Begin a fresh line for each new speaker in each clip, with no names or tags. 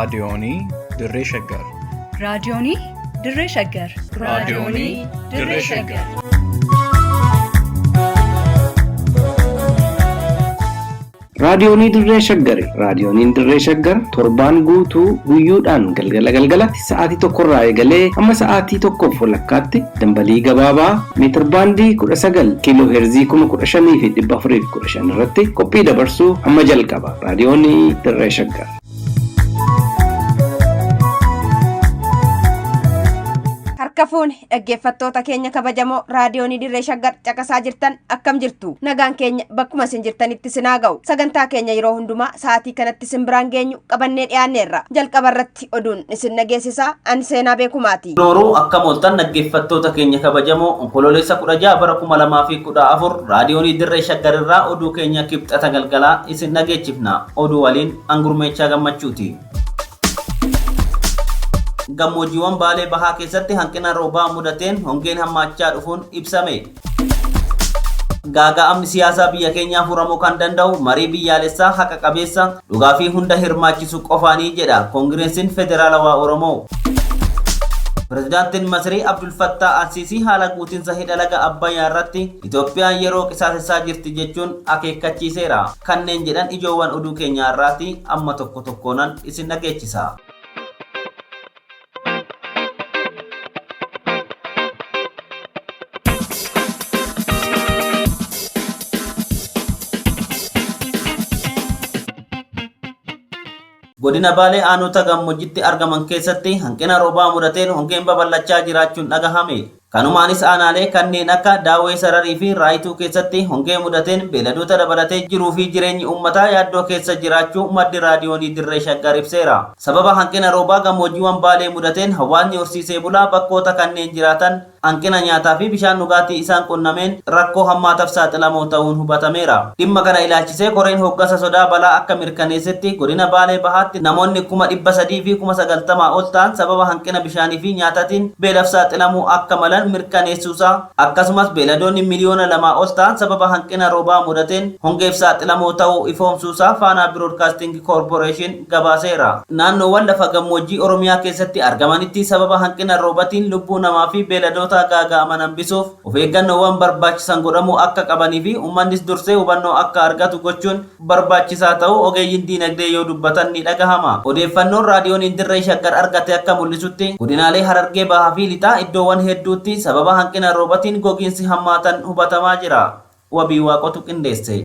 raadiyoonii Dirree Shaggar.
raadiyoonii Dirree Shaggar.
raadiyoonii Dirree Shaggar.
Raadiyoonii Dirree Shaggar. Raadiyooniin Dirree Shaggar torbaan guutuu guyyoodhaan galgalatti sa'aatii tokkorraa eegalee hamma sa'aatii tokkoof walakkaatti dambalii gabaabaa meetir baandii 19 kiiloo heerzii 15,415 irratti qophii dabarsuu amma jalqaba. Raadiyoonii Dirree Shaggar.
Harka fuuni dhaggeeffattoota keenya kabajamoo raadiyoonii Dirree Shaggar caqasaa jirtan akkam jirtu? Nagaan keenya bakkuma isin jirtanitti sinaa ga'u. Sagantaa keenya yeroo hundumaa sa'aatii kanatti isin biraan geenyu qabannee dhiyaanneerra. Jalqaba irratti oduun isin nageessisaa ani seenaa beekumaati.
Nooruu akkam ooltan dhaggeeffattoota keenya kabajamoo onkololeessa 16 bara 2014 raadiyoonii Dirree Shaggar irraa oduu keenya kibxata galgalaa isin nageechifna. Oduu waliin Angurmeechaa Gammachuuti. Gammoojjiiwwan Baalee Bahaa keessatti hanqina roobaa mudateen hongeen hammaachaa dhufuun ibsame. Gaaga'amni siyaasaa biyya keenyaa furamuu kan danda'u marii biyyaalessaa haqa qabeessa dhugaa fi hunda hirmaachisu qofaanii jedha Koongireesiin Federaalawaa Oromoo. Pireezidaantiin Masrii Abdul Fattah Al-Siisii haala guutinsa hidha laga Abbayyaa irratti Itoophiyaan yeroo qisaasessaa jirti jechuun akeekkachiiseera. Kanneen jedhan ijoowwan oduu keenyaa irraati amma tokko tokkoon isin dhageechisa. Godina Baalee aanota gammoojjitti argaman keessatti hanqina roobaa mudateen hongeen babal'achaa jiraachuun dhagahame. Kanumaanis aanaalee kanneen akka Daawwee Sararii fi Raayituu keessatti hongee mudateen beeladoota dabalatee jiruu fi jireenyi uummataa yaaddoo keessa jiraachuu maddi raadiyoonii Dirree Shaggar ibseera. Sababa hanqina roobaa gammoojjiiwwan Baalee mudateen hawaasni horsiisee bulaa bakkoota kanneen jiraatan hanqina nyaataa fi bishaan dhugaatii isaan qunnameen rakkoo hammaataaf saaxilamoo ta'uun hubatameera. Dhimma kana ilaalchisee koreen hoggasa sodaa balaa akka mirkaneessetti godina Baalee Bahaatti namoonni 300,000 fi 90,000 ol ta'an sababa hanqina bishaanii fi nyaataatiin beelaaf saaxilamuu akka malan mirkaneessuusaa akkasumas beeladoonni miliyoona 2 ol ta'an sababa hanqina roobaa mudateen hongeef saaxilamoo ta'uu ifoomsuusaa Faanaa Biroodkaasting Koorporeeshin gabaaseera. Naannoowwan lafa gammoojjii Oromiyaa keessatti argamanitti sababa hanqina roobatiin lubbuu namaa fi beeladoota gaaga'aman hambisuuf of eeggannoowwan barbaachisan godhamuu akka qabanii fi uummannis dursee hubannoo akka argatu gochuun barbaachisaa ta'uu ogeeyyiin diinagdee yoo dubbatan ni dhagahama. Odeeffannoon raadiyooniin Dirree Shaggar argate akka mul'isutti godinaalee Harargee Bahaa fi Lixaa iddoowwan hedduutti sababa hanqina roobatiin gogiinsi hammaatan hubatamaa jira. Wabii Waaqotu qindeesse.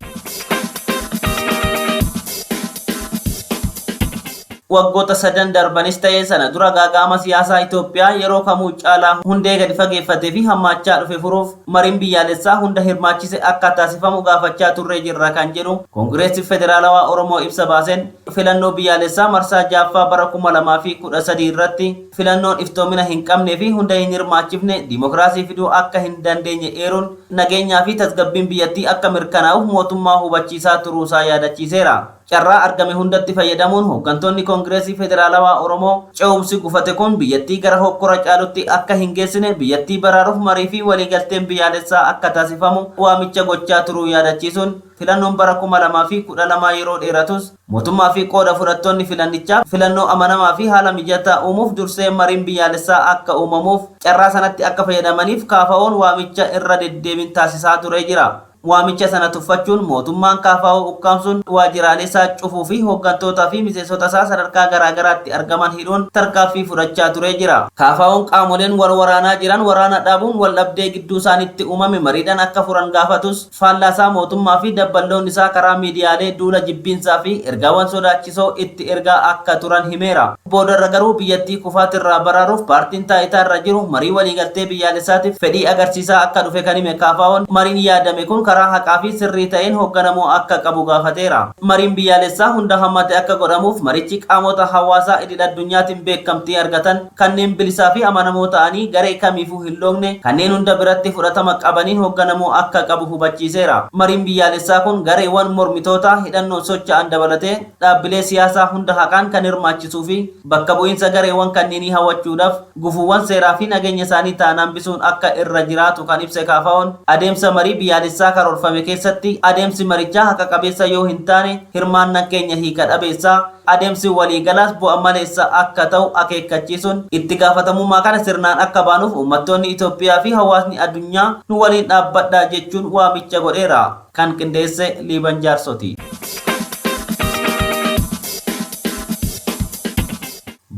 Waggoota 3 darbanis ta'ee sana dura gaaga'ama siyaasaa Itoophiyaa yeroo kamuu caalaa hundee gadi fageeffatee fi hammaachaa dhufe furuuf mariin biyyaalessaa hunda hirmaachise akka taasifamu gaafachaa turree jirra kan jedhu Koongireesii Federaalawaa Oromoo ibsa baaseen filannoo biyyaalessaa marsaa 6ffaa bara 2013 irratti filannoon iftoomina hin qabnee fi hunda hin hirmaachifne dimokiraasii fiduu akka hin dandeenye eeruun nageenyaa fi tasgabbiin biyyattii akka mirkanaa'uuf mootummaa hubachiisaa turuusaa yaadachiiseera. Carraa argame hundatti fayyadamuun hooggantoonni Koongireesii Federaalawaa Oromoo ce'umsi gufate kun biyyattii gara hokkora caalutti akka hin geessine biyyattii baraaruuf marii fi waliigalteen biyyaalessaa akka taasifamu waamicha gochaa turuu yaadachiisuun filannoon bara 2012 yeroo dheeratus mootummaa fi qooda fudhattoonni filannichaa filannoo amanamaa fi haala mijataa uumuuf dursee mariin biyyaalessaa akka uumamuuf carraa sanatti akka fayyadamaniif KFO'n waamicha irra deddeebiin taasisaa turee jira. Waamicha sana tuffachuun mootummaan KFO ukkaamsuun waajjiraalee isaa cufuu fi hooggantootaa fi miseensota isaa sadarkaa garaagaraatti argaman hidhuun tarkaanfii fudhachaa turee jira. KFO'n qaamoleen wal waraanaa jiran waraana dhaabuun wal dhabdee gidduu isaaniitti uumame mariidhaan akka furan gaafatus faallaasaa mootummaa fi dabballoon isaa karaa miidiyaalee duula jibbiinsaa fi ergaawwan sodaachisoo itti ergaa akka turan himeera. Boodarra garuu biyyattii kufaatirraa baraaruuf paartiin taayitaa irra jiru marii waliigaltee biyyaalessaatiif fedhii agarsiisaa akka dhufe kan hime KFO'n mariin yaadame kun karaa haqaa fi sirrii ta'een hoogganamuu akka qabu gaafateera. Mariin biyyaalessaa hunda hammate akka godhamuuf marichi qaamota hawaasaa idil addunyaatiin beekamtii argatan kanneen bilisaa fi amanamoo ta'anii garee kamiifuu hin loogne kanneen hunda biratti fudhatama qabaniin hoogganamuu akka qabu hubachiiseera. Mariin biyyaalessaa kun gareewwan mormitoota hidhannoo socho'an dabalatee dhaabbilee siyaasaa hunda haqaan kan hirmaachisuu fi bakka bu'iinsa gareewwan kanneenii hawwachuudhaaf gufuuwwan seeraa fi nageenya isaanii ta'an hambisuun akka irra jiraatu kan ibse KFO'n adeemsa marii biyyaalessaa karoorfame keessatti adeemsi marichaa haqa qabeessa yoo hin taane hirmaannaan keenya hiika dhabeessa adeemsi waliigalaas bu'a maleessa akka ta'u akeekkachiisuun itti gaafatamummaa kana sirnaan akka baanuuf uummattoonni Itoophiyaa fi hawaasni addunyaa nu waliin dhaabbadhaa jechuun waamicha godheera. Kan qindeesse Liiban Jaarsoti.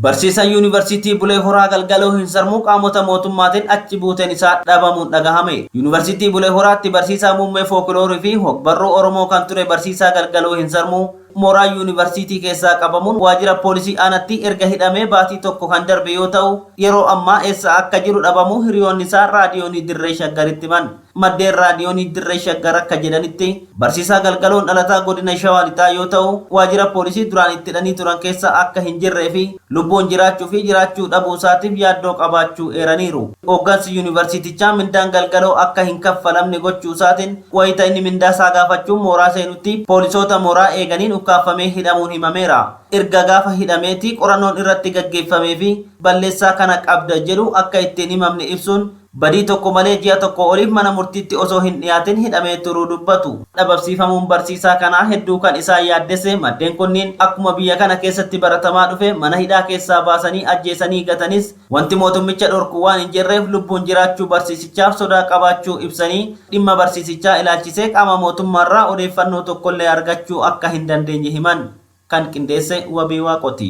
Barsiisaan Yuunivarsiitii Bulee Horaa galgaloo hin sarmuu qaamota mootummaatiin achi buuteen isaa dhabamuun dhagahame. Yuunivarsiitii Bulee Horaatti barsiisaa muummee fookiloorii fi hogbarruu Oromoo kan ture barsiisaa galgaloo hin sarmuu mooraa yuunivarsiitii keessaa qabamuun waajjira poolisii aanatti erga hidhamee baatii tokko kan darbe yoo ta'u yeroo ammaa eessa akka jiru dhabamuu hiriyoonni isaa raadiyoonii Dirree Shaggaritti himan. Maddeen raadiyoonii Dirree Shaggar akka jedhanitti barsiisaa galgaloon dhalataa godina Shawaa Lixaa yoo ta'u waajjira poolisii duraan itti hidhanii turan keessa akka hin jirree fi lubbuun jiraachuu fi jiraachuu dhabuu isaatiif yaaddoo qabaachuu eeraniiru. Hooggansi yuunivarsiitichaa mindaan galgaloo akka hin kaffalamne gochuu isaatiin wayita inni mindaa isaa gaafachuun mooraa seenutti poolisoota mooraa eeganiin ukkaafamee hidhamuun himameera. Erga gaafa hidhameeti qorannoon irratti gaggeeffamee fi balleessaa kana qabda jedhu akka ittiin himamne ibsuun badii tokko malee ji'a tokko oliif mana murtiitti osoo hin dhiyaatin hidhamee turuu dubbatu. Dhabamsiifamuun barsiisaa kanaa hedduu kan isaa yaaddesse maddeen kunniin akkuma biyya kana keessatti baratamaa dhufe mana hidhaa keessaa baasanii ajjeesanii gatanis wanti mootummicha dhorku waan hin jirreef lubbuun jiraachuu barsiisichaaf sodaa qabaachuu ibsanii dhimma barsiisichaa ilaalchisee qaama mootummaarraa odeeffannoo tokkollee argachuu akka hin dandeenye himan. Kan qindeesse Wabii Waaqoti.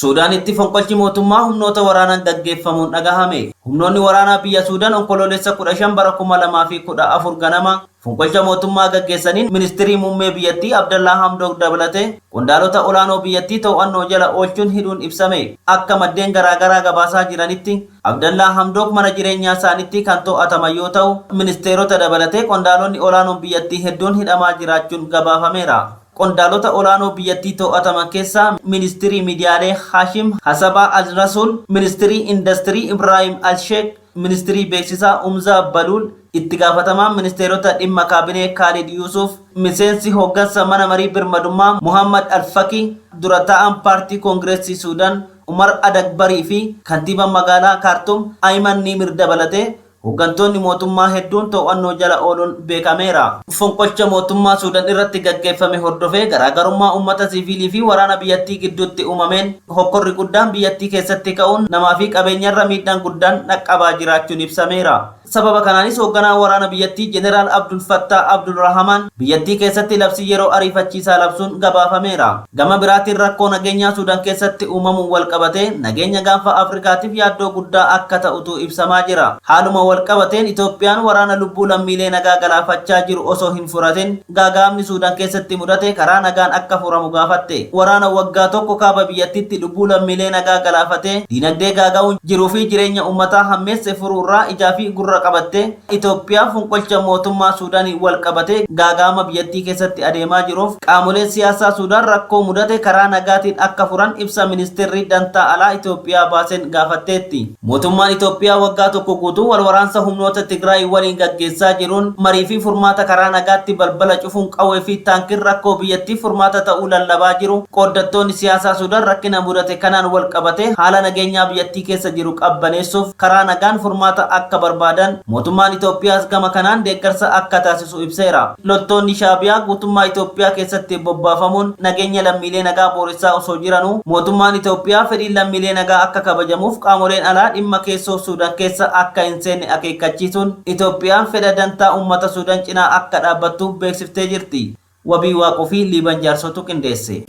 Suudaanitti fonqolchi mootummaa humnoota waraanaan gaggeeffamuun dhagahame. Humnoonni waraanaa biyya Suudaan onkoloolessa 15 bara 2014 ganama fonqolcha mootummaa gaggeessaniin ministirii muummee biyyattii Abdallaa Hamdook dabalate qondaalota olaanoo biyyattii to'annoo jala oolchuun hidhuun ibsame. Akka maddeen garaagaraa gabaasaa jiranitti Abdallaa Hamdook mana jireenyaa isaaniitti kan to'ataman yoo ta'u ministeerota dabalatee qondaalonni olaanoon biyyattii hedduun hidhamaa jiraachuun gabaafameera. Qondaalota olaanoo biyyattii to'ataman keessaa ministirii miidiyaalee Hashim Hasabaa Al-Rasul, ministirii Industirii Ibrahim Al-Sheek, ministirii beeksisaa Umzaa Baluul, itti gaafatamaan ministeerota dhimma kaabinee Khalid Yusuf, miseensi hooggansa mana marii birmadummaa Muhammad Al-Faki, dura taa'aan paartii koongireesii Suudaan Umar Adakbarii fi kantiibaa magaalaa Kaartum Ayman Nimir dabalate hooggantoonni mootummaa hedduun to'annoo jala ooluun beekameera. Fonqolcha mootummaa Suudaan irratti gaggeeffame hordofee garaagarummaa uummata siviilii fi waraana biyyattii gidduutti uumameen hokkorri guddaan biyyattii keessatti ka'uun namaa fi qabeenyarra miidhaan guddaan dhaqqabaa jiraachuun ibsameera. Sababa kanaanis hoogganaan waraana biyyattii Jeneraal Abdul Fattah Abdul Rahman biyyattii keessatti labsii yeroo ariifachiisaa labsuun gabaafameera. Gama biraatiin rakkoo nageenyaa Suudaan keessatti uumamuun walqabatee nageenya gaanfa Afrikaatiif yaaddoo guddaa akka ta'utu ibsamaa jira. Haaluma walqabateen Itoophiyaan waraana lubbuu lammiilee nagaa galaafachaa jiru osoo hin furatin gaagaamni Suudaan keessatti mudate karaa nagaan akka furamu gaafatte. Waraana waggaa tokko kaaba biyyattiitti lubbuu lammiilee nagaa galaafatee diinagdee gaaga'uun jiruu fi jireenya uummataa hammeesse furuurraa ijaa fi gurra qabatte Itoophiyaa fonqolcha mootummaa Suudaanii wal qabate gaagaama biyyattii keessatti adeemaa jiruuf qaamoleen siyaasaa Suudaan rakkoo mudate karaa nagaatiin akka furan ibsa ministeerri dantaa alaa Itoophiyaa baaseen gaafatteetti. Mootummaan Itoophiyaa waggaa tokko guutuu wal waraansa humnoota Tigraay waliin gaggeessaa jiruun marii fi furmaata karaa nagaatti balbala cufuun qawwee fi taankiin rakkoo biyyattii furmaata ta'uu lallabaa jiru. Qooddattoonni siyaasaa Suudaan rakkina mudate kanaan wal qabate haala nageenyaa biyyattii keessa jiru qabbaneessuuf karaa nagaan furmaata akka barbaadan mootummaan Itoophiyaas gama kanaan deeggarsa akka taasisu ibseera. Loltoonni Shaabiyaa guutummaa Itoophiyaa keessatti bobbaafamuun nageenya lammiilee nagaa booressaa osoo jiranuu mootummaan Itoophiyaa fedhiin lammiilee nagaa akka kabajamuuf qaamoleen alaa dhimma keessoo Suudaan keessa akka hin seenne akeekkachiisuun Itoophiyaan fedha dantaa uummata Suudaan cinaa akka dhaabbattu beeksiftee jirti. Wabii Waaqoo fi Liiban Jaarsotu qindeesse.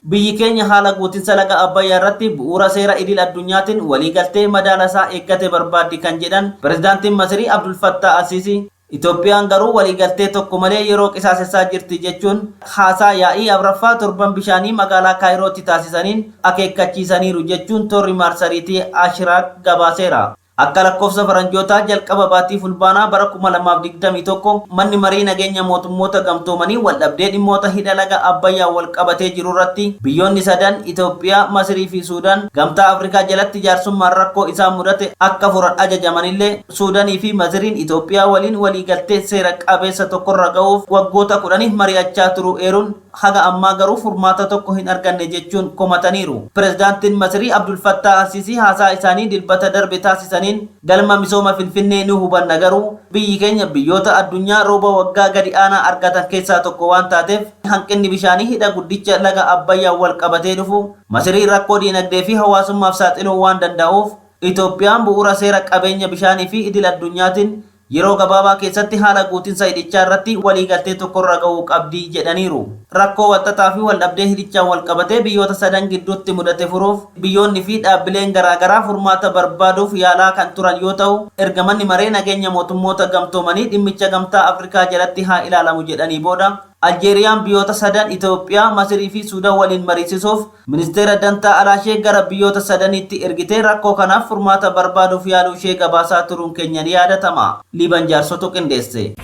Biyyi keenya haala guutinsa laga Abbayyaa irratti bu'uura seera idil addunyaatiin waliigaltee madaalasaa eeggate barbaaddi kan jedhan pirezidaantiin Masirii Abdul Fattah Al-Siisi Itoophiyaan garuu waliigaltee tokko malee yeroo qisaasessaa jirti jechuun haasaa yaa'ii Abraffaa torban bishaanii magaalaa Kaayirootti taasisaniin akeekkachiisaniiru jechuun toorri maarsariitii Ashiraaq gabaaseera. Akka lakkoofsa faranjootaa jalqaba baatii fulbaanaa bara 2021 manni marii nageenya mootummoota gamtoomanii waldhabdee dhimmoota hidha laga Abbayyaa wal qabatee jiru irratti biyyoonni sadan Itoophiyaa, Masirii fi Suudaan gamtaa Afrikaa jalatti jaarsummaan rakkoo isaan mudate akka furan ajajamanillee Suudaanii fi Masiriin Itoophiyaa waliin waliigaltee seera qabeessa tokkorra ga'uuf waggoota 10 mari'achaa turuu eeruun haga ammaa garuu furmaata tokko hin arganne jechuun komataniiru. Pireezidaantiin Masirii Abdul Fattah Al-Sisi haasaa isaanii dilbata darbe taasisaniin galma misooma Finfinnee ni hubanna garuu biyyi keenya biyyoota addunyaa rooba waggaa gadi aanaa argatan keessaa tokko waan taateef hanqinni bishaanii hidha guddicha laga Abbayyaa wal qabatee dhufu Masirii rakkoo diinagdee fi hawaasummaaf saaxiluu waan danda'uuf Itoophiyaan bu'uura seera qabeenya bishaanii fi idil addunyaatiin yeroo gabaabaa keessatti haala guutinsa hidhichaa irratti waliigaltee tokkorra ga'uu qabdi jedhaniiru. Rakkoo walxaxaa fi waldhabdee hidhichaa wal qabatee biyyoota sadan gidduutti mudate furuuf biyyoonni fi dhaabbileen garaagaraa furmaata barbaaduuf yaalaa kan turan yoo ta'u erga manni maree nageenya mootummoota gamtoomanii dhimmicha gamtaa Afrikaa jalatti haa ilaalamu jedhanii booda Aljeeriyaan biyyoota sadan Itoophiyaa, Masirii fi Suudaan waliin mariisisuuf ministeera dantaa alaashee gara biyyoota sadaniitti ergitee rakkoo kanaaf furmaata barbaaduuf yaaluu ishee gabaasaa turuun keenya ni yaadatama. Liiban Jaarsotu qindeesse.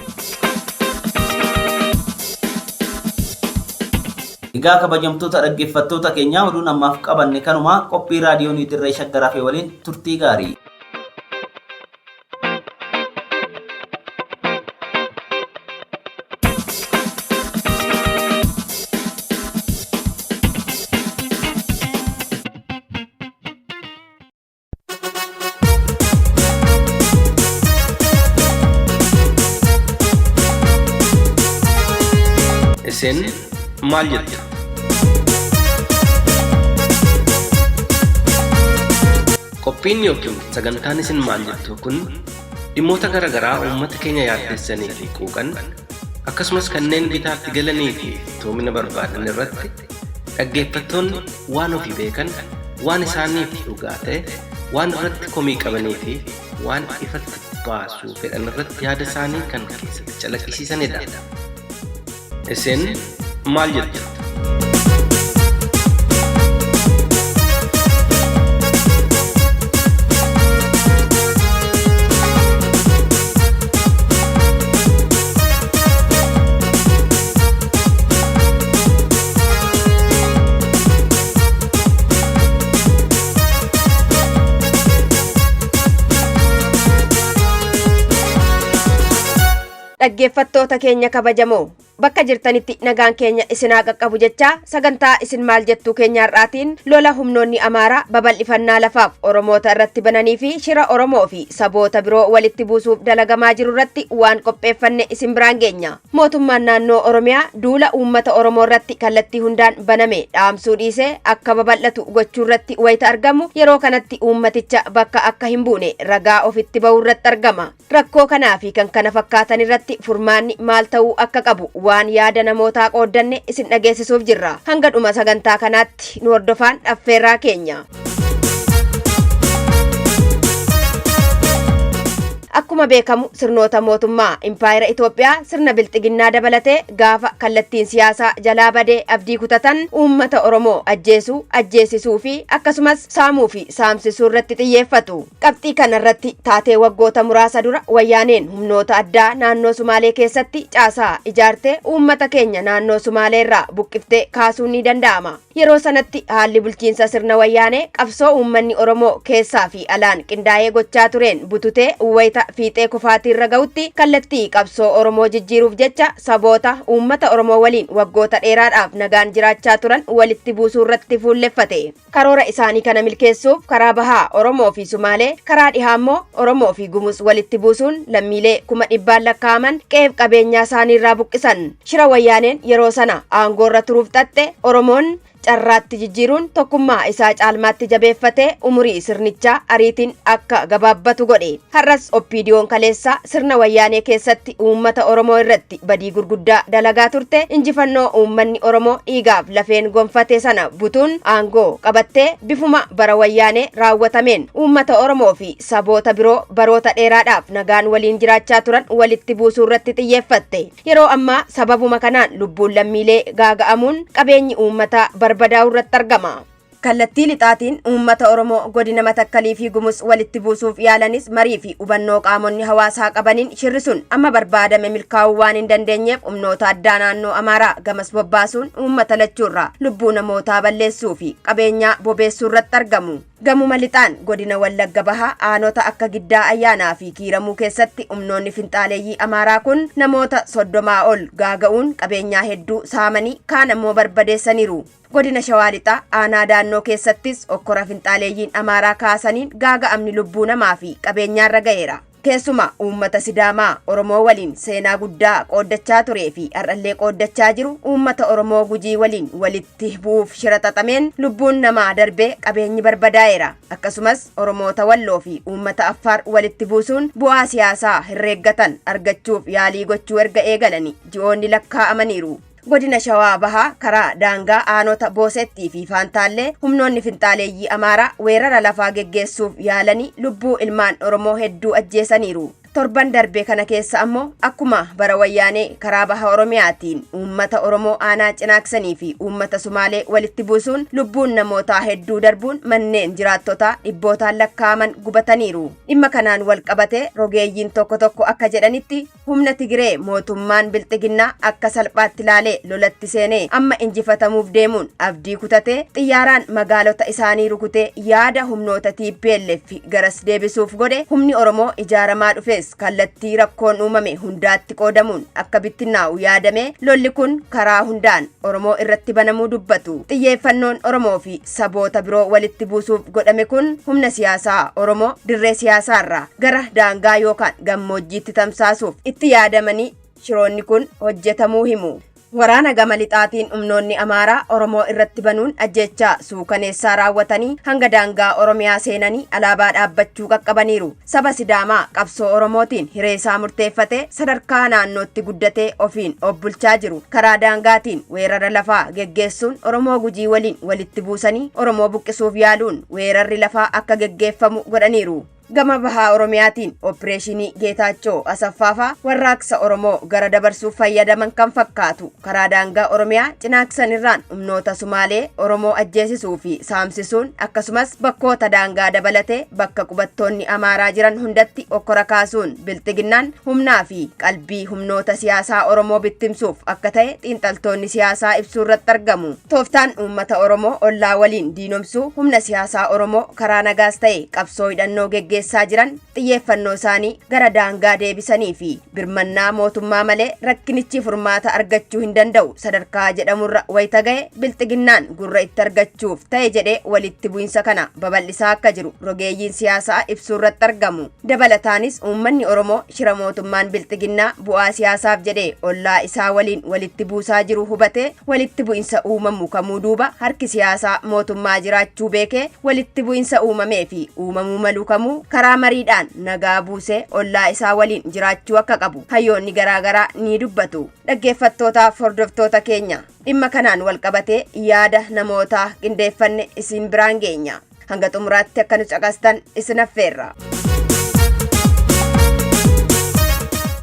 Egaa kabajamtoota dhaggeeffattoota keenyaa oduun ammaaf qabanne kanuma qophii raadiyoonii dirree shaggaraa waliin turtii gaarii.
Isin maal jettu? Qophiin yookiin sagantaan isin maal jettu kun dhimmoota garaagaraa uummata keenya yaaddessanii fi quuqan akkasumas kanneen bitaatti galanii fi toomina barbaadan irratti dhaggeeffattoonni waan ofii beekan, waan isaaniif dhugaa ta'e, waan irratti komii qabanii fi waan ifatti baasuu fedhan irratti yaada isaanii kan keessatti calaqqisiisanidha. Isin maal jettu?
Dhaggeeffattoota keenya kabajamoo bakka jirtanitti nagaan keenya isinaa qaqqabu jechaa sagantaa isin maal jettuu keenya har'aatiin lola humnoonni Amaaraa babal'ifannaa lafaaf Oromoota irratti bananii fi shira Oromoo fi saboota biroo walitti buusuuf dalagamaa jiru irratti waan qopheeffanne isin biraan geenya. Mootummaan naannoo Oromiyaa duula uummata Oromoo irratti kallattii hundaan baname dhaamsuu dhiisee akka babal'atu gochuu irratti wayita argamu yeroo kanatti uummaticha bakka akka hin buune ragaa ofitti ba'uu irratti argama. Rakkoo kanaa fi kan kana fakkaatan irratti furmaanni maal ta'uu akka qabu waan yaada namootaa qooddanne isin dhageessisuuf jirra. Hanga dhuma sagantaa kanaatti nu hordofaan affeerraa keenya. Akkuma beekamu sirnoota mootummaa Impaayera Itoophiyaa sirna bilxiginnaa dabalatee gaafa kallattiin siyaasaa jalaa badee abdii kutatan uummata Oromoo ajjeesuu, ajjeesisuu fi akkasumas saamuu fi saamsisuu irratti xiyyeeffatu. Qabxii kanarratti taatee waggoota muraasa dura wayyaaneen humnoota addaa naannoo Sumaalee keessatti caasaa ijaartee uummata keenya naannoo Sumaalee irraa buqqiftee kaasuun ni danda'ama. Yeroo sanatti haalli bulchiinsa sirna wayyaanee qabsoo uummanni Oromoo keessaa fi alaan qindaa'ee gochaa tureen bututee wayita fiixee kufaatirra ga'utti kallattii qabsoo Oromoo jijjiiruuf jecha saboota uummata Oromoo waliin waggoota dheeraadhaaf nagaan jiraachaa turan walitti buusuu irratti fuulleffate. Karoora isaanii kana milkeessuuf karaa bahaa Oromoo fi Sumaalee, karaa dhihaa immoo Oromoo fi Gumus walitti buusuun lammiilee 100,000 lakkaa'aman qe'ee qabeenyaa isaanii irraa buqqisan. Shira wayyaaneen yeroo sana aangoorra turuuf xaxxe Oromoon carraatti jijjiiruun tokkummaa isaa caalmaatti jabeeffatee umurii sirnichaa ariitiin akka gabaabbatu godhe. Har'as Oppiidiyoon kaleessaa sirna wayyaanee keessatti uummata Oromoo irratti badii gurguddaa dalagaa turte injifannoo uummanni Oromoo dhiigaaf lafeen gonfate sana butuun aangoo qabattee bifuma bara wayyaanee raawwatameen uummata Oromoo fi saboota biroo baroota dheeraadhaaf nagaan waliin jiraachaa turan walitti buusuu irratti xiyyeeffatte. Yeroo ammaa sababuma kanaan lubbuun lammiilee gaaga'amuun qabeenyi uummataa barbadaa'u irratti argama. kallattii lixaatiin uummata Oromoo godina Matakkalii fi Gumus walitti buusuuf yaalanis marii fi hubannoo qaamonni hawaasaa qabaniin shirri sun amma barbaadame milkaa'uu waan hin dandeenyeef humnoota addaa naannoo Amaaraa gamas bobbaasuun uummata lachuurraa lubbuu namootaa balleessuu fi qabeenyaa bobeessuu irratti argamu. Gamuma lixaan godina Wallagga Bahaa aanota akka Giddaa Ayyaanaa fi Kiiramuu keessatti humnoonni finxaaleeyyii Amaaraa kun namoota 30 ol gaaga'uun qabeenyaa hedduu saamanii kaan ammoo barbadeessaniiru. Godina Shawaa Lixaa aanaa daannoo keessattis okkora finxaaleeyyiin Amaaraa kaasaniin gaaga'amni lubbuu namaa fi qabeenyaarra ga'eera. Keessuma uummata Sidaamaa Oromoo waliin seenaa guddaa qooddachaa turee fi har'allee qooddachaa jiru uummata Oromoo Gujii waliin walitti bu'uuf shira xaxameen lubbuun namaa darbee qabeenyi barbadaa'eera. Akkasumas Oromoota Walloo fi uummata Affaar walitti buusuun bu'aa siyaasaa herreeggatan argachuuf yaalii gochuu erga eegalanii ji'oonni lakkaa'amaniiru. Godina Shawaa Bahaa karaa daangaa aanota Boosettii fi Faantaallee humnoonni finxaaleeyyii Amaaraa weerara lafaa geggeessuuf yaalanii lubbuu ilmaan Oromoo hedduu ajjeesaniiru. Torban darbee kana keessa ammoo akkuma bara wayyaanee karaa baha Oromiyaatiin uummata Oromoo aanaa Cinaaksanii fi uummata Sumaalee walitti buusuun lubbuun namootaa hedduu darbuun manneen jiraattotaa dhibbootaan lakkaa'aman gubataniiru. Dhimma kanaan wal qabatee rogeeyyiin tokko tokko akka jedhanitti humna Tigiree mootummaan Bilxiginnaa akka salphaatti ilaalee lolatti seenee amma injifatamuuf deemuun abdii kutatee xiyyaaraan magaalota isaanii rukutee yaada humnoota TPLF garas deebisuuf godhe humni Oromoo ijaaramaa dhufe kallattii rakkoon uumame hundaatti qoodamuun akka bittinnaa'u yaadame lolli kun karaa hundaan Oromoo irratti banamuu dubbatu. Xiyyeeffannoon Oromoo fi saboota biroo walitti buusuuf godhame kun humna siyaasaa Oromoo dirree siyaasaarraa gara daangaa yookaan gammoojjiitti tamsaasuuf itti yaadamanii shiroonni kun hojjetamuu himu. Waraana gama lixaatiin humnoonni Amaaraa Oromoo irratti banuun ajjechaa suukaneessaa raawwatanii hanga daangaa Oromiyaa seenanii alaabaa dhaabbachuu qaqqabaniiru. Saba Sidaamaa qabsoo Oromootiin hireesaa murteeffatee sadarkaa naannootti guddatee ofiin of bulchaa jiru. Karaa daangaatiin weerara lafaa geggeessuun Oromoo Gujii waliin walitti buusanii Oromoo buqqisuuf yaaluun weerarri lafaa akka geggeeffamu godhaniiru. Gama bahaa Oromiyaatiin opereeshinii Geetaachoo Asaffaafaa warraaqsa Oromoo gara dabarsuuf fayyadaman kan fakkaatu karaa daangaa Oromiyaa Cinaaksanirraan humnoota Sumaalee Oromoo ajjeesisuu fi saamsisuun akkasumas bakkoota daangaa dabalatee bakka qubattoonni Amaaraa jiran hundatti okkora kaasuun Bilxiginnaan humnaa fi qalbii humnoota siyaasaa Oromoo bittimsuuf akka ta'e xiinxaltoonni siyaasaa ibsuu irratti argamu. Tooftaan uummata Oromoo ollaa waliin diinomsuu humna siyaasaa Oromoo karaa nagaas ta'e qabsoo hidhannoo geggeessaa jiran xiyyeeffannoo isaanii gara daangaa deebisanii fi birmannaa mootummaa malee rakkinichi furmaata argachuu hin danda'u sadarkaa jedhamurra wayita ga'e Bilxiginnaan gurra itti argachuuf ta'e jedhee walitti bu'insa kana babal'isaa akka jiru rogeeyyiin siyaasaa ibsuu irratti argamu. Dabalataanis uummanni Oromoo shira mootummaan Bilxiginnaa bu'aa siyaasaaf jedhee ollaa isaa waliin walitti buusaa jiru hubatee walitti bu'insa uumamu kamuu duuba harki siyaasaa mootummaa jiraachuu beekee walitti bu'insa uumamee fi uumamuu maluu kamuu karaa mariidhaan nagaa buusee ollaa isaa waliin jiraachuu akka qabu hayyoonni garaagaraa ni dubbatu. Dhaggeeffattootaaf hordoftoota keenya dhimma kanaan wal qabatee yaada namootaa qindeeffanne isin biraan geenya. Hanga xumuraatti akka nu caqastan isin affeerra.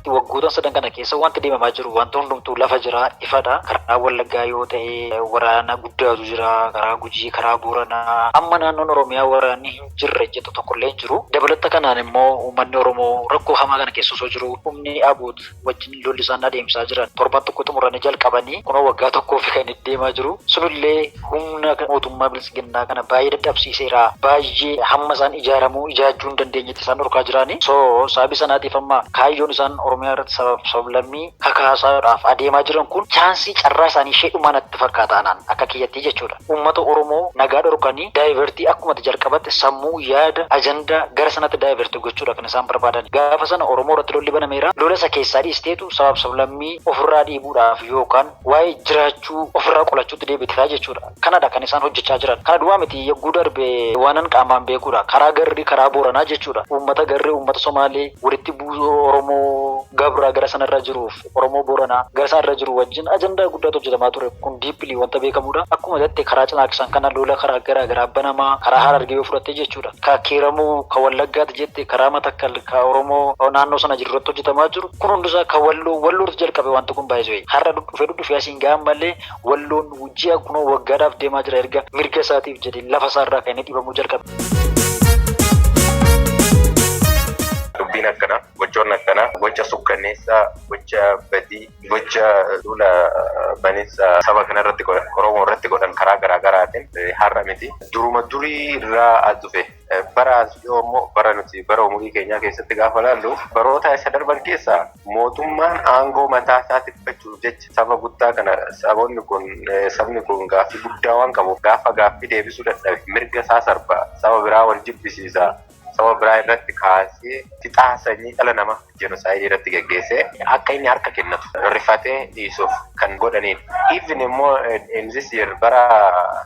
Waggoota sadan kana keessa wanti deemamaa jiru wanti hundumtuu lafa jira ifadha. Karaa Wallaggaa yoo ta'e waraana guddaatu jira, karaa Gujii, karaa Booranaa. Amma naannoon Oromiyaa waraanni hin jirre jettu tokkollee hin jiru. Dabalata kanaan immoo uummanni Oromoo rakkoo hamaa kana keessa osoo jiru humni Abuut wajjin lolli isaan adeemsaa jiran torban tokko xumuranii jalqabanii kunoo waggaa tokkoof kan itti deemaa jiru. Sunillee humna mootummaa Bilxiginnaa kana baay'ee dadhabsiiseera. Baay'ee hamma isaan ijaajjuu hin dandeenyetti isaan dhorkaa jirani. Sababii sanaatiif amma kaayyoon isaan Oromiyaa irratti sablammii kakaasaadhaaf adeemaa jiran kun chaansii carraa isaanii sheedhumaan itti fakkaataanaan akka kiyyatti jechuudha. Uummata Oromoo nagaa dhorkanii daayivertii akkumatti jalqabatte sammuu yaada ajandaa gara sanatti daayivertii gochuudha kan isaan barbaadan. Gaafa sana Oromoo irratti lolli banameera. Lola isa keessaa dhiisteetu sablammii ofirraa dhiibuudhaaf yookaan waa'ee jiraachuu ofirraa qolachuutti deebitaa jechuudha. Kanadha kan isaan hojjechaa jiran. Kana duwwaa miti yagguu darbe waanan qaamaan beekuudha. Karaa Garri karaa Booranaa jechuudha. Uummata Garri uummata Somaalee walitti buusuu Oromoo abbaa biraa gara sanarra jiruuf Oromoo Booranaa gara sanarra jiru wajjin ajandaa guddaatu hojjetamaa ture. Kun diippilii wanta beekamudha. Akkuma jettee karaa Cinaaksaan kana lola karaa garaa garaa banamaa karaa Harargee yoo fudhatte jechuudha. Ka Kiiramuu ka Wallaggaatti jettee karaa Matakkal ka Oromoo naannoo sana jiru irratti hojjetamaa jiru. Kun hundisaa ka Wallootti jalqabe wanta kun baay'ee har'a dhufee asiin gahan malee Walloon ji'a kunoo waggaadhaaf deemaa jira erga mirga isaatiif jedhee lafa isaarraa kan inni dhibamuu jalqabe.
Dubbiin akkanaa, gochoonni akkanaa, gocha sukkanneessaa, gocha badii, gocha duula baneessaa saba kanarratti Oromoo irratti godhan karaa garaa garaatiin har'a miti. Duruma durii irraa as dhufe. Bara nuti bara umurii keenyaa keessatti gaafa laallu baroota isa darban keessaa mootummaan aangoo mataa isaa tiffachuuf jecha saba guddaa kana sabni kun gaaffii guddaa waan qabuuf gaafa gaaffii deebisuu dadhabe mirga isaa sarbaa saba biraa wal jibbisiisaa saba biraa irratti kaasee fixaa sanyii dhala namaa jenosaayidii irratti geggeessee akka inni harka kennatu rifatee dhiisuuf kan godhaniin. Even immoo innis bara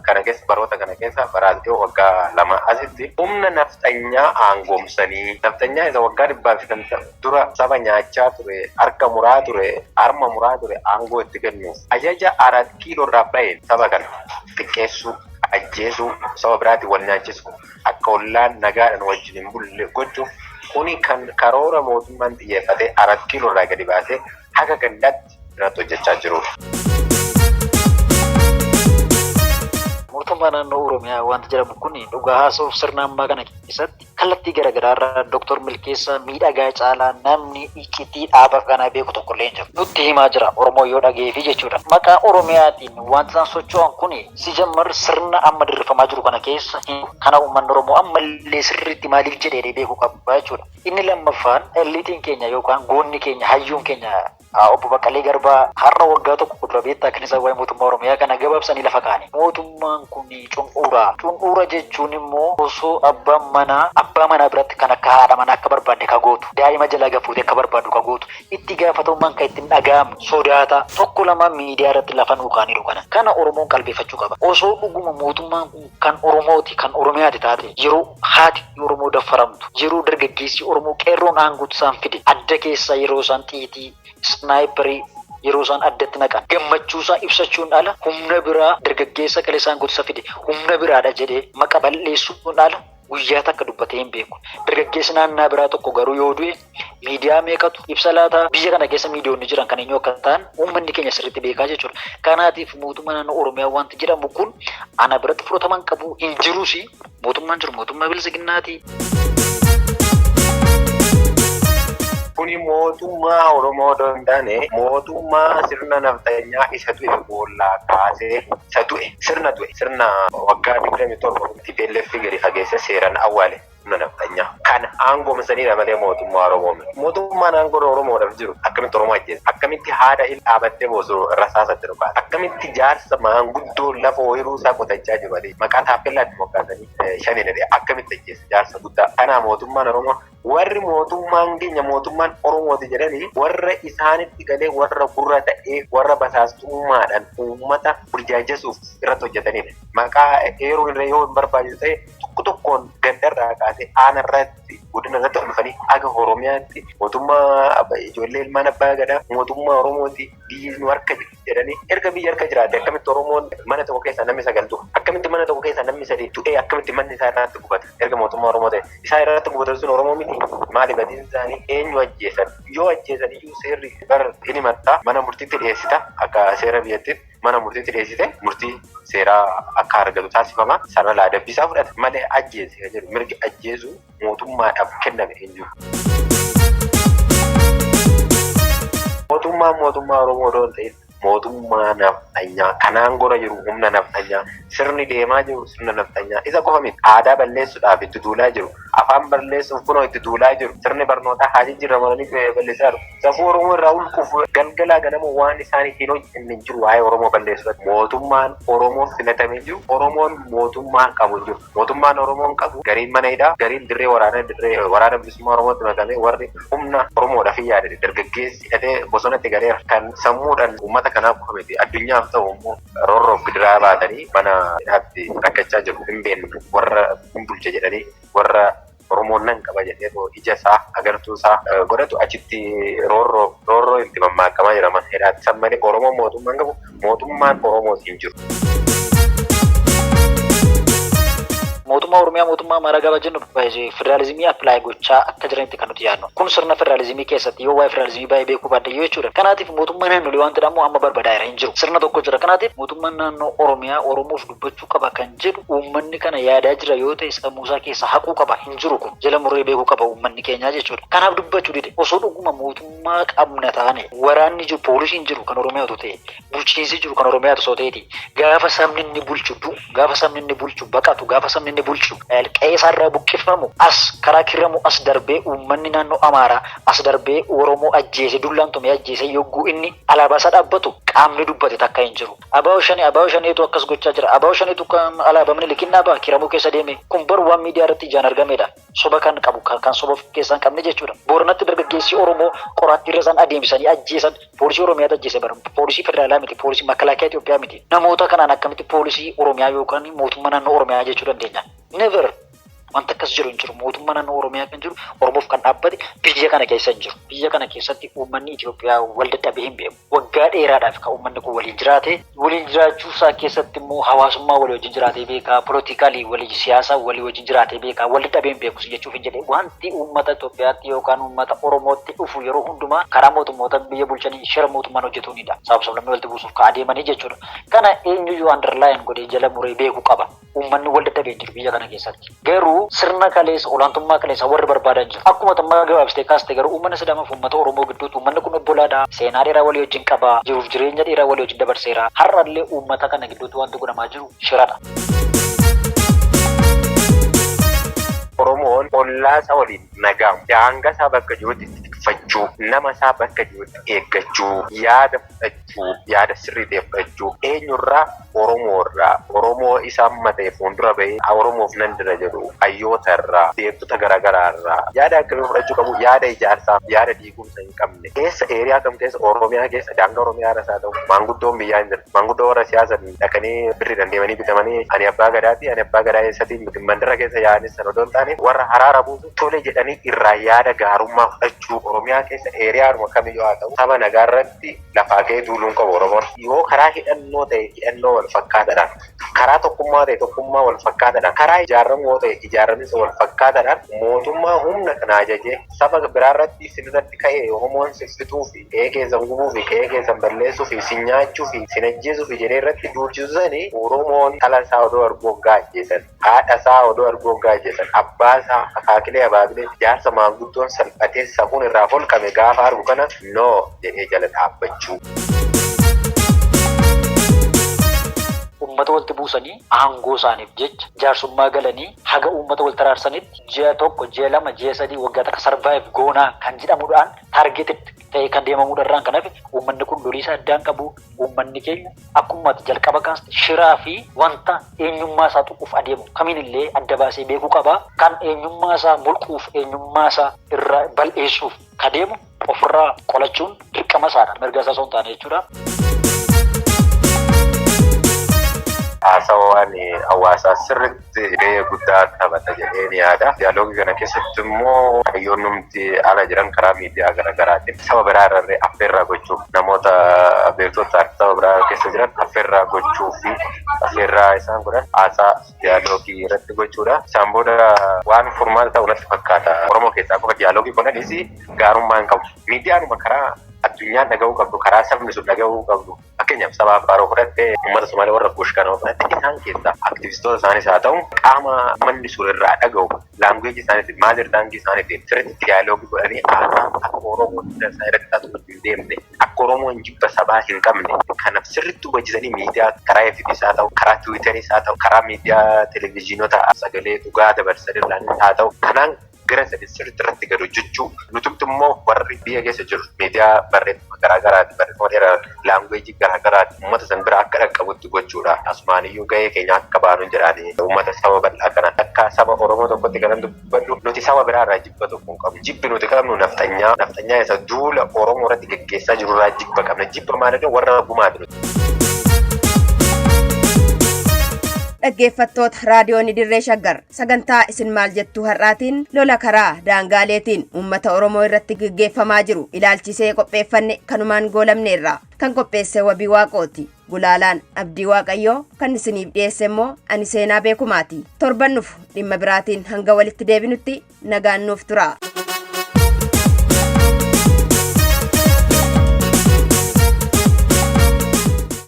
kana keessa baroota kana keessa baraatee waggaa lama asitti humna nafxanyaa aangoomsanii nafxanyaa isa waggaa 200 dura saba nyaachaa ture harka muraa ture harma muraa ture aangoo itti kennuuf ajaja 4 kiiloo irraa baheen saba kana xiqqeessuu ajjeesuu saba biraatti wal nyaachisu akka ollaan nagaadhaan wajjin hin bulle gochuuf kuni kan karoora mootummaan xiyyeeffatee 4 kiiloo irraa gadi baasee haga gandaatti irratti hojjechaa jirudha.
Mootummaan naannoo Oromiyaa wanti jedhamu kun dhugaa haasa'uuf sirna ammaa kana keessatti kallattii garaagaraarraa Dr. Milkeessaa miidhagaa caalaa namni iccitii dhaaba kanaa beeku tokkollee hin jiru. Nutti himaa jira Oromoo yoo dhageefi jechuudha. Maqaa Oromiyaatiin wanti isaan socho'an kun si jammar sirna amma dirrifamaa jiru kana keessa kana uummanni Oromoo ammallee sirriitti maaliif jedhee beekuu qaba jechuudha. Inni lammaffaan eliitiin keenya yookaan goonni keenya hayyuun keenya obbo Baqqalee Garbaa har'a waggaa tokko dura beektaa kan isa waa'ee mootummaa Oromiyaa kana gabaabsanii lafa kaa'ani. Mootummaan kun cunquraa. Cunquraa jechuun immoo osoo abbaa manaa biratti kan akka haadha manaa akka barbaadde ka gootu daa'ima jala gafuute akka barbaadu ka gootu itti gaafatamummaan kan ittiin dhaga'amu sodaata tokko lama miidiyaa irratti lafa nuukaaniiru kana Oromoon qalbeeffachuu qaba. Osoo dhuguma mootummaan kun kan Oromooti kan Oromiyaati taate yeroo haati Oromoo daffaramtu yeroo dargaggeessi Oromoo qeerroon aanguutu isaan fide adda keessa yeroo isaan xiitii snaayiparii yeroo isaan addatti naqan gammachuusaa ibsachuun ala humna biraa dargaggeessa qale isaan godhisa fide humna biraadha jedhee maqa balleessuun ala guyyaa takka dubbatee hin beeku. Dargaggeessi naannaa biraa tokko garuu yoo du'e miidiyaa meeqatu ibsa laata biyya kana keessa miidiyoonni jiran kan eenyu akka ta'an uummanni keenya sirriitti beekaa jechuudha. Kanaatiif mootummaa naannoo Oromiyaa wanti jedhamu kun ana biratti fudhataman qabu hin jirus mootummaan jiru mootummaa bilisiginnaati.
Kuni mootummaa Oromoo danda'ane mootummaa sirna nafxanyaa isa du'e boollaa kaasee isa du'e sirna waggaa 27 TPLF gadi fageesse seeraan awwaale sirna nafxanyaa kan aangoomsaniidha malee mootummaa Oromoo. Mootummaan aangoo Oromoodhaaf jiru akkamitti Oromoo ajjeesa akkamitti haadha dhaabattee bosoo rasaasatti dhufaata akkamitti jaarsa maanguddoo lafa ooyiruu isaa qotachaa jiru maqaa taappeellaatti moggaasanii shaniidha akkamitti ajjeesa jaarsa guddaa. Kanaa mootummaan Oromoo warri mootummaan keenya mootummaan Oromooti jedhanii warra isaanitti galee warra gurra ta'ee warra basaastummaadhaan uummata burjaajessuuf irratti hojjetanidha. Maqaa eeruu irra yoo hin barbaachisu ta'e tokkoon gandarraa kaasee aanarratti godina irratti dhufanii aga Oromiyaatti mootummaa ijoollee ilmaan abbaa gadaa mootummaa Oromooti biyyi nu harka jedhanii erga biyya harka jiraate akkamitti Oromoon mana tokko keessaa namni 9 du'a akkamitti mana tokko keessaa namni 3 du'ee akkamitti manni isaa irratti gubata erga mootummaa Oromoo ta'e isaa irratti gubatan sun Oromoo miti maali badiin isaanii eenyu ajjeesan yoo ajjeesan iyyuu seerri bar inni maxxaa mana murtiitti dhiyeessita akka seera biyyattiin mana murtiitti dhiyeessite murtii seeraa akka argatu taasifama sana laadabbisaa fudhata malee ajjeese kan jedhu mirgi ajjeesuu mootummaadhaaf kenname hin jiru. Mootummaa Oromoo doon ta'e mootummaa nafxanyaa kanaan gora jiru humna nafxanyaa sirni deemaa jiru sirna nafxanyaa isa qofa miti aadaa balleessuudhaaf itti duulaa jiru afaan balleessuuf kunoo itti duulaa jiru sirni barnootaa haa jijjiiramanii balleessaa jiru safuu Oromoo irraa ulquuf galgalaa ganama waan isaanii hin hojjenne jiru waa'ee Oromoo balleessuudhaaf mootummaan Oromoo filatamee jiru Oromoon mootummaa qabu jiru mootummaan Oromoon qabu gariin mana hidhaa gariin dirree waraana bilisummaa Oromootti makamee warri humna Oromoodhaaf hin yaadate dargaggeessi hidhatee bosonatti galee kan sammuudhaan uummata kanaaf qofamiti addunyaaf ta'u immoo roorroof gidiraa baatanii mana hidhaatti rakkachaa jiru hin beekne warra hin bulche jedhanii warra Oromoon nan qaba jedhee ija isaa agartuu isaa godhatu achitti roorroo itti mammaakamaa jira mana hidhaatti. San malee Oromoon mootummaan qabu mootummaan Oromootiin jiru.
Mootummaa Oromiyaa mootummaa Amaaraa gaafa jennu federaalizimii appilaayi gochaa akka jiranitti kan nuti yaadnu. Kun sirna federaalizimii keessatti yoo waa'ee federaalizimii baay'ee beekuu baaddayyoo jechuudha. Kanaatiif mootummaa naannolee waan jedhamu amma barbadaa'eera hin jiru. Sirna tokko jira. Kanaatiif mootummaan naannoo Oromiyaa Oromoof dubbachuu qaba kan jedhu uummanni kana yaadaa jira yoo ta'e sammuusaa keessa haquu qaba hin jiru kun. Jala muree beekuu qaba uummanni keenyaa jechuudha. Kanaaf dubbachuu dide osoo dhuguma mootummaa qabna taane waraanni jiru poolisiin jiru kan Oromiyaatu ta'e bulchiinsi jiru kan Oromiyaatu soo ta'eeti. Gaafa sabni inni bulchu gaafa sabni inni bulchu baqatu gaafa sabni inni bulchu qe'ee isaarraa buqqifamu as karaa kiramu as darbee uummanni naannoo Amaaraa as darbee Oromoo ajjeese dullaan tumee ajjeese yogguu inni alaabaa isaa dhaabbatu qaamni dubbate takka hin jiru. Abaawo shaneetu akkas gochaa jira. Abaawo shaneetu alaabaa Minilik dhaabaa kiramuu keessa deeme kun bar waan miidiyaa irratti ijaan argamedha. Soba kan qabu kan soba keessaa hin qabne jechuudha. Booranatti dargaggeessi Oromoo qoraattii irra isaan adeemsanii ajjeesan poolisii Oromiyaatu ajjeese bara poolisii federaalaa miti poolisii makalaakaa Itoophiyaa miti. Namoota kanaan akkamitti poolisii Oromiyaa yookaan mootummaa naannoo Oromiyaa jechuu dandeenya? Never. Wanta akkas jiru hin jiru. Mootummaa naannoo Oromiyaa kan jiru Oromoof kan dhaabbate biyya kana keessa hin jiru. Biyya kana keessatti uummanni Itoophiyaa wal dadhabee hin beeku. Waggaa dheeraadhaaf kan uummanni kun waliin jiraate waliin jiraachuu isaa keessatti immoo hawaasummaa walii wajjin jiraatee beekaa politikaalii walii siyaasa walii wajjin jiraatee beekaa wal dadhabee hin beeku jechuuf hin jedhee wanti uummata Itoophiyaatti yookaan uummata Oromootti dhufu yeroo hundumaa karaa mootummoota biyya bulchanii shira mootummaan hojjetuunidha. Sablammii walitti buusuuf ka adeemanii jechuudha. Kana eenyuyyuu underline godhee jala muree beekuu qaba. Uummanni wal dadhabee jiru biyya kana keessatti. Garuu sirna kaleessa olaantummaa kaleessa warri barbaadan jiru. Akkuma tammaa gabaabsitee kaaste garuu uummanni Sidaamaa fi uummata Oromoo gidduutti uummanni kun obbolaadha. Seenaa dheeraa walii wajjin qaba. Jiruuf jireenya dheeraa walii wajjin dabarseera. Har'allee uummata kana gidduutti wanti godhamaa jiru shiradha.
Oromoon ollaa isaa waliin nagaa'u. Daangaa isaa bakka jirutti tikfachuu, nama isaa bakka jirutti eeggachuu, yaada fudhachuu, yaada sirrii ta'e fudhachuu, eenyurraa Oromoorraa, Oromoo isaa matee fuuldura bahee Oromoof nan dira jedhu hayyootarraa, beektota garaagaraarraa yaada akkamii fudhachuu qabu, yaada ijaarsaa, yaada diigumsa hin qabne. Keessa eeriyaa kam keessa Oromiyaa keessa daangaa Oromiyaa irra isaa ta'u maanguddoon biyyaa hin jiru. Maanguddoo warra siyaasan dhaqanii birriidhaan deemanii bitamanii ani abbaa gadaati, ani abbaa gadaa eessatiin mandara keessa yaa'anis sana odoo hin taane warra haraara buusu tole jedhanii irraa yaada gaarummaa fudhachuu Oromiyaa keessa eeriyaadhuma kamiyyuu haa ta'u saba nagaa irratti lafaa ka'ee duuluun qabu Oromoon. Yoo karaa hidhannoo ta'e hidhannoo wal fakkaataadhaan, karaa tokkummaa ta'e tokkummaa wal fakkaataadhaan, karaa ijaaramoo ta'e ijaaramis wal fakkaataadhaan mootummaa humna kana ajajee saba biraarratti sinirratti ka'ee Oromoon siffituu fi qe'ee keessan gubuu fi qe'ee keessan balleessuu fi sin nyaachuu fi sin ajjeesuu fi jedhee irratti duulchisanii Oromoon dhala isaa odoo arguu hoggaa ajjeesan, haadha isaa odoo arguu hoggaa ajjeesan, abbaa isaa akaakilee abaabilee jaarsa maanguddoon salphatee safuun irraa folqame gaafa argu kana noo jedhee jala dhaabbachuu.
Uummata walitti buusanii aangoo isaaniif jecha jaarsummaa galanii haga uummata wal taraarsanitti ji'a tokko ji'a lama ji'a sadii waggaa takka sarvaayiv goonaa kan jedhamuudhaan taargeetit ta'ee kan deemamuudhaan kanaaf uummanni kun loliisa addaan qabu. Uummanni keenya akkuma jalqaba kaasti shiraa fi wanta eenyummaa isaa tuquuf adeemu kamiinillee adda baasee beekuu qaba. Kan eenyummaa isaa mulquuf eenyummaa isaa irraa bal'eessuuf kadeemu ofirraa qolachuun dirqama isaadha. Mirga isaa osoo hin taane jechuudha.
Haasawaan hawaasaa sirriitti gahee guddaa taphata jedheen yaada. Diyaaloogii kana keessatti immoo hayyoonnumti ala jiran karaa miidiyaa garaagaraatiin saba biraa irree affeerraa gochuuf namoota beektota saba biraa keessa jiran affeerraa gochuu fi affeerraa isaan godhan haasaa diyaaloogii irratti gochuudha. Isaan booda waan furmaata ta'u natti fakkaata. Oromoo keessaa qofa diyaaloogii godhanis gaarummaa hin qabu. Miidiyaanuma karaa addunyaan dhaga'uu qabdu, karaa sabni sun dhaga'uu qabdu. Fakkeenyaaf saba Affaaroo fudhattee uummata Somaalee warra Bushkanoo fudhatte isaan keessaa aktivistoota isaanis haa ta'u qaama manni sun irraa dhaga'u laanguweejii isaaniitiin maal daangii isaaniitiin sirriitti diyaaloogii godhanii haasaa akka Oromoo isaa irratti taasisu hin deemne akka Oromoon jibba sabaa hin qabne kanaaf sirriitti hojjetanii miidiyaa karaa FBS haa ta'u karaa Tiwiiteris haa ta'u karaa miidiyaa televezyiinota sagalee dhugaa dabarsan haa ta'u kanaan gara sadii sirriitti irratti gad hojjechuu nutumti immoo warri biyya keessa jiru miidiyaa barreeffama garaagaraati barreeffama dheeraa laanguweejii garaagaraati uummata san bira akka dhaqqabutti gochuudha. Asumaaniyyuu gahee keenya akka baanu jedhaanii uummata saba bal'aa kana akka saba Oromoo tokkotti kanan dubbadhu nuti saba biraa irraa jibba tokko hin qabnu. Jibbi nuti qabnu naftanyaa isa duula Oromoo irratti geggeessaa jiru irraa jibba qabna. Jibba maalidha warra gumaati nuti.
dhaggeeffattoota raadiyoon dirree shaggar sagantaa isin maal jettu har'aatiin lola karaa daangaaleetiin uummata Oromoo irratti gaggeeffamaa jiru ilaalchisee qopheeffanne kanumaan goolamneerra. Kan qopheesse Wabii Waaqooti. Gulaalaan Abdii Waaqayyoo kan isiniif dhiyeesse immoo ani Seenaa Beekumaati. Torban nuuf dhimma biraatiin hanga walitti deebinutti nagaan nuuf tura.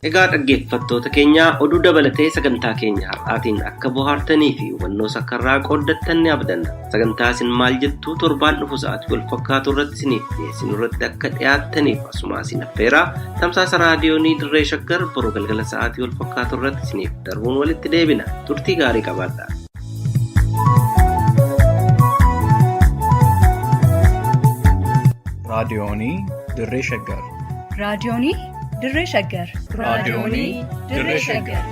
Egaa dhaggeeffattoota keenya oduu dabalatee sagantaa keenya har'aatiin akka bohaartanii fi hubannoo sakkarraa qooddattan ni abdanna. Sagantaa isin maal jettu torbaan dhufu sa'aatii wal fakkaatu irratti isiniif dhiyeessinu irratti akka dhiyaattaniif asuma isin affeeraa tamsaasa raadiyoonii dirree shaggar boruu galgala sa'aatii wal fakkaatu irratti isiniif darbuun walitti deebina. Turtii gaarii qabaadhaa.
raadiyoonii dirree shaggar
raadiyoonii dirree shaggar
raadiyoonii dirree shaggar